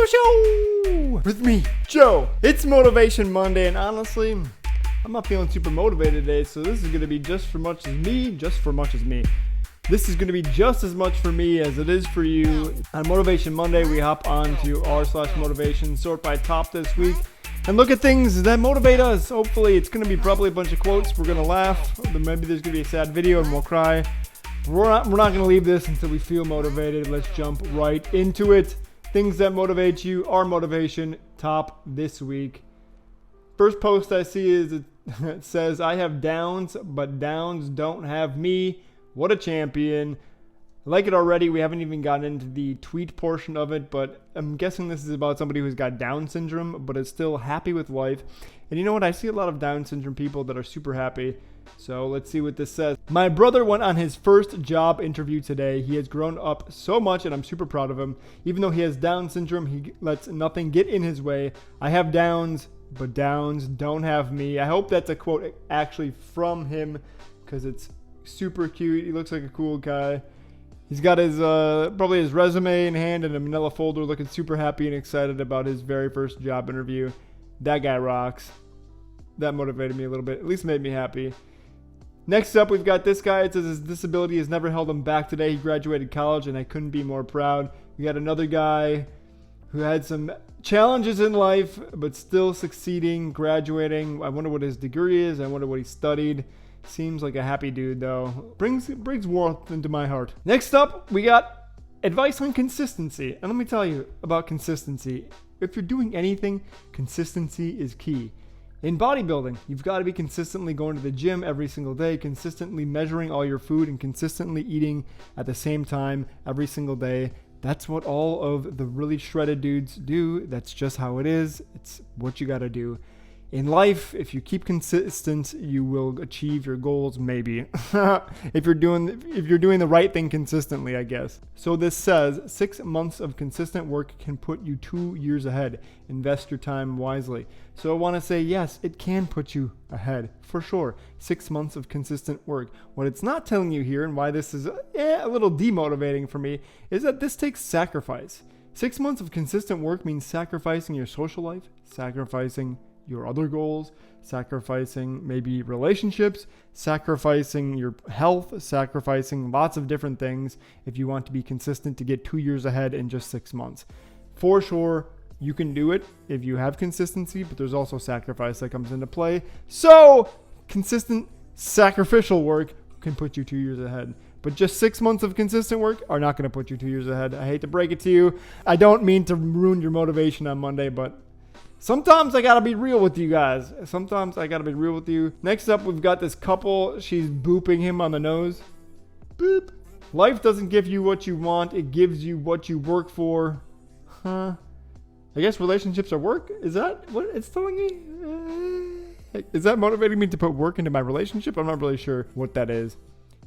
Show with me, Joe. It's Motivation Monday, and honestly, I'm not feeling super motivated today, so this is going to be just for much as me. This is going to be just as much for me as it is for you. On Motivation Monday, we hop on to r/motivation, sort by top this week, and look at things that motivate us. Hopefully, it's going to be probably a bunch of quotes. We're going to laugh. Maybe there's going to be a sad video and we'll cry. We're not going to leave this until we feel motivated. Let's jump right into it. Things that motivate you, our motivation top this week. First post I see is it says, I have downs, but downs don't have me. What a champion. I like it already. We haven't even gotten into the tweet portion of it, but I'm guessing this is about somebody who's got Down syndrome, but is still happy with life. And you know what? I see a lot of Down syndrome people that are super happy. So let's see what this says. My brother went on his first job interview today. He has grown up so much and I'm super proud of him. Even though he has Down syndrome, he lets nothing get in his way. I have downs, but downs don't have me. I hope that's a quote actually from him because it's super cute. He looks like a cool guy. He's got his probably his resume in hand and a manila folder, looking super happy and excited about his very first job interview. That guy rocks. That motivated me a little bit. At least made me happy. Next up, we've got this guy. It says his disability has never held him back today. He graduated college, and I couldn't be more proud. We got another guy who had some challenges in life, but still succeeding, graduating. I wonder what his degree is. I wonder what he studied. Seems like a happy dude, though. Brings warmth into my heart. Next up, we got advice on consistency. And let me tell you about consistency. If you're doing anything, consistency is key. In bodybuilding, you've got to be consistently going to the gym every single day, consistently measuring all your food, and consistently eating at the same time every single day. That's what all of the really shredded dudes do. That's just how it is. It's what you got to do. In life, if you keep consistent, you will achieve your goals, maybe. if you're doing the right thing consistently, I guess. So this says 6 months of consistent work can put you 2 years ahead. Invest your time wisely. So I want to say, yes, it can put you ahead, for sure. 6 months of consistent work. What it's not telling you here, and why this is a little demotivating for me, is that this takes sacrifice. 6 months of consistent work means sacrificing your social life, sacrificing your other goals, sacrificing maybe relationships, sacrificing your health, sacrificing lots of different things if you want to be consistent to get 2 years ahead in just 6 months. For sure, you can do it if you have consistency, but there's also sacrifice that comes into play. So, consistent sacrificial work can put you 2 years ahead. But just 6 months of consistent work are not going to put you 2 years ahead. I hate to break it to you. I don't mean to ruin your motivation on Monday, but sometimes I gotta be real with you guys. Next up, we've got this couple. She's booping him on the nose. Boop. Life doesn't give you what you want. It gives you what you work for. Huh? I guess relationships are work? Is that what it's telling me? Is that motivating me to put work into my relationship? I'm not really sure what that is.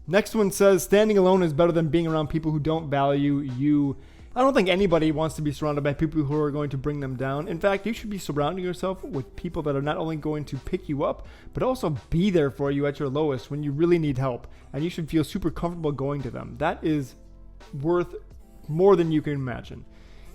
Next one says, standing alone is better than being around people who don't value you. I don't think anybody wants to be surrounded by people who are going to bring them down. In fact, you should be surrounding yourself with people that are not only going to pick you up, but also be there for you at your lowest when you really need help. And you should feel super comfortable going to them. That is worth more than you can imagine.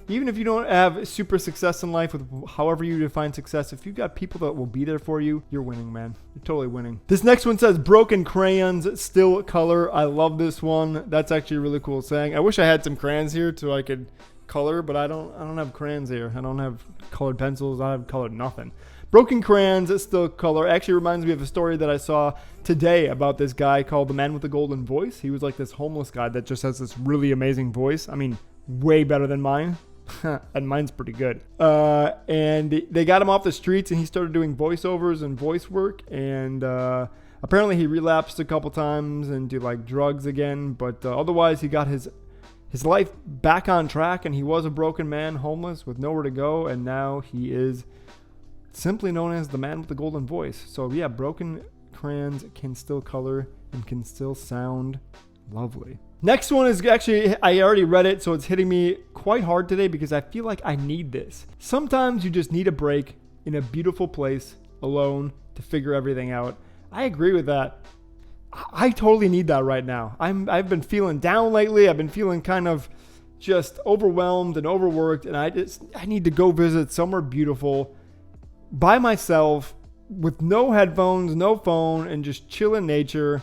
Even if you don't have super success in life with however you define success, if you've got people that will be there for you, you're winning, man. You're totally winning. This next one says, broken crayons still color. I love this one. That's actually a really cool saying. I wish I had some crayons here so I could color, but I don't have crayons here. I don't have colored pencils. I have colored nothing. Broken crayons still color. Actually reminds me of a story that I saw today about this guy called the Man with the Golden Voice. He was like this homeless guy that just has this really amazing voice. I mean, way better than mine. And mine's pretty good. And they got him off the streets and he started doing voiceovers and voice work. And apparently he relapsed a couple times into like drugs again. But otherwise he got his life back on track, and he was a broken man, homeless with nowhere to go. And now he is simply known as the Man with the Golden Voice. So yeah, broken crayons can still color and can still sound lovely. Next one is actually, I already read it, so it's hitting me quite hard today because I feel like I need this. Sometimes you just need a break in a beautiful place alone to figure everything out. I agree with that. I totally need that right now. I've been feeling down lately. I've been feeling kind of just overwhelmed and overworked, and I need to go visit somewhere beautiful by myself with no headphones, no phone, and just chill in nature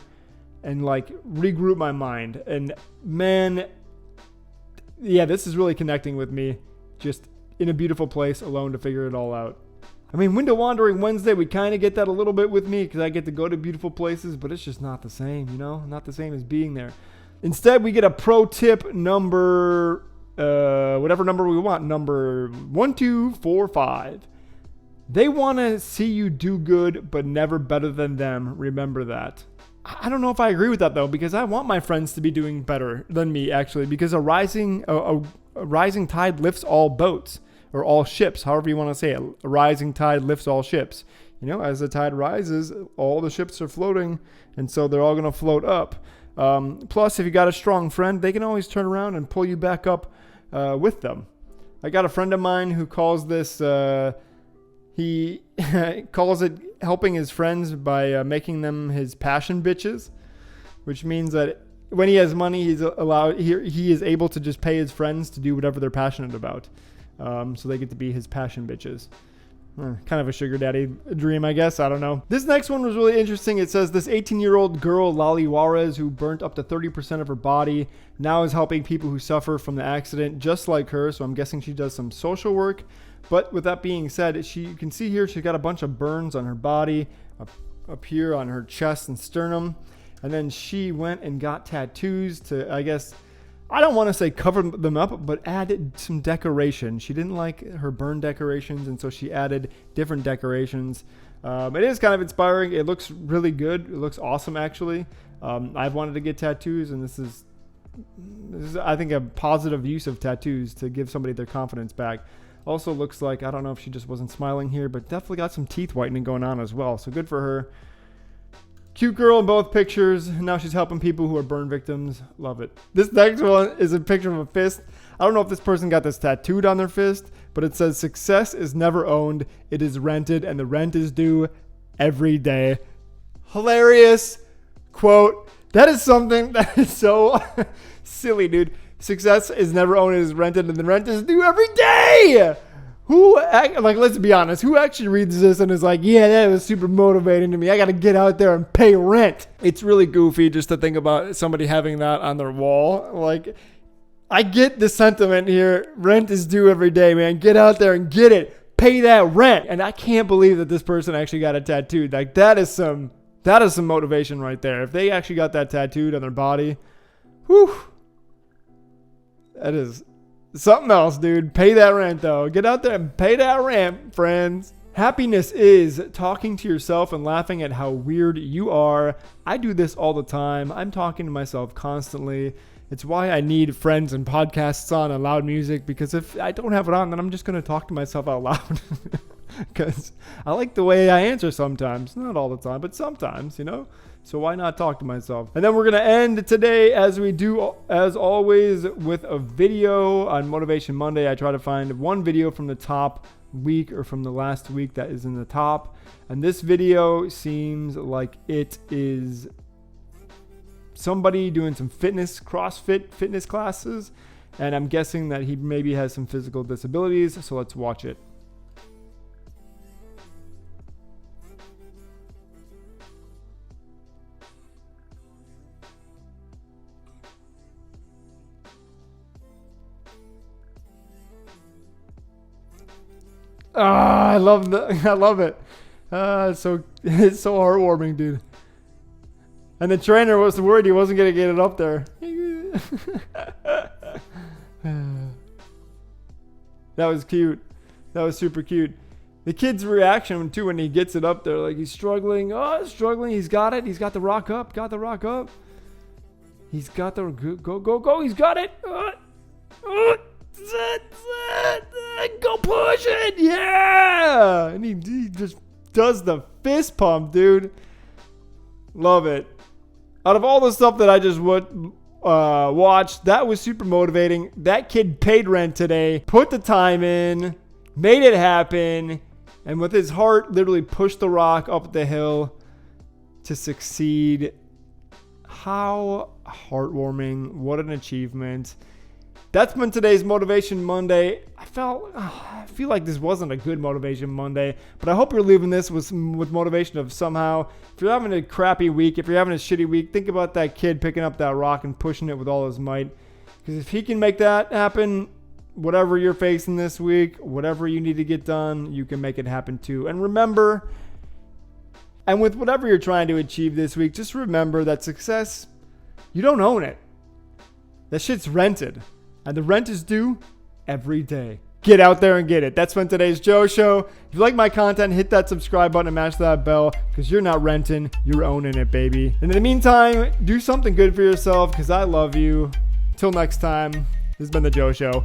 and like regroup my mind. And man, yeah, this is really connecting with me, just in a beautiful place alone to figure it all out. I mean, Window Wandering Wednesday, we kind of get that a little bit with me because I get to go to beautiful places, but it's just not the same, you know? Not the same as being there. Instead, we get a pro tip number, whatever number we want, number 1245. They want to see you do good, but never better than them. Remember that. I don't know if I agree with that, though, because I want my friends to be doing better than me, actually, because a rising tide lifts all boats, or all ships, however you want to say it. A rising tide lifts all ships. You know, as the tide rises, all the ships are floating, and so they're all going to float up. Plus, if you got a strong friend, they can always turn around and pull you back up with them. I got a friend of mine who calls this, he calls it helping his friends by making them his passion bitches, which means that when he has money, he is able to just pay his friends to do whatever they're passionate about. So they get to be his passion bitches. Kind of a sugar daddy dream, I guess. I don't know. This next one was really interesting. It says this 18-year-old girl, Lali Juarez, who burnt up to 30% of her body, now is helping people who suffer from the accident just like her. So I'm guessing she does some social work. But with that being said, you can see here she's got a bunch of burns on her body, up here on her chest and sternum. And then she went and got tattoos to, I guess, I don't want to say cover them up, but added some decoration. She didn't like her burn decorations, and so she added different decorations. It is kind of inspiring. It looks really good. It looks awesome, actually. I've wanted to get tattoos, and this is, I think, a positive use of tattoos to give somebody their confidence back. Also looks like, I don't know if she just wasn't smiling here, but definitely got some teeth whitening going on as well. So good for her. Cute girl in both pictures. Now she's helping people who are burn victims. Love it. This next one is a picture of a fist. I don't know if this person got this tattooed on their fist, but it says, "Success is never owned. It is rented, and the rent is due every day." Hilarious quote. That is something that is so silly, dude. Success is never owned. It is rented, and the rent is due every day. Let's be honest, who actually reads this and is like, yeah, that was super motivating to me. I got to get out there and pay rent. It's really goofy just to think about somebody having that on their wall. Like, I get the sentiment here. Rent is due every day, man. Get out there and get it. Pay that rent. And I can't believe that this person actually got it tattooed. Like, that is some motivation right there. If they actually got that tattooed on their body, whew, that is something else, dude. Pay that rent, though. Get out there and pay that rent, friends. Happiness is talking to yourself and laughing at how weird you are. I do this all the time. I'm talking to myself constantly. It's why I need friends and podcasts on and loud music, because if I don't have it on, then I'm just going to talk to myself out loud. Because I like the way I answer sometimes. Not all the time, but sometimes, you know? So why not talk to myself? And then we're going to end today, as we do, as always, with a video on Motivation Monday. I try to find one video from the top week or from the last week that is in the top. And this video seems like it is somebody doing some CrossFit fitness classes. And I'm guessing that he maybe has some physical disabilities. So let's watch it. I love it. It's so heartwarming, dude. And the trainer was worried he wasn't gonna get it up there. That was cute. That was super cute. The kid's reaction too when he gets it up there, like he's struggling. Struggling. He's got it. He's got the rock up. He's got the go. He's got it. Go push it, yeah! And he just does the fist pump, dude. Love it. Out of all the stuff that I just watched, that was super motivating. That kid paid rent today, put the time in, made it happen, and with his heart, literally pushed the rock up the hill to succeed. How heartwarming. What an achievement. That's been today's Motivation Monday. I feel like this wasn't a good Motivation Monday, but I hope you're leaving this with motivation of somehow. If you're having a crappy week, if you're having a shitty week, think about that kid picking up that rock and pushing it with all his might. Because if he can make that happen, whatever you're facing this week, whatever you need to get done, you can make it happen too. And remember, and with whatever you're trying to achieve this week, just remember that success, you don't own it. That shit's rented. And the rent is due every day. Get out there and get it. That's been today's Joe Show. If you like my content, hit that subscribe button and mash that bell, because you're not renting, you're owning it, baby. And in the meantime, do something good for yourself, because I love you. Till next time, this has been the Joe Show.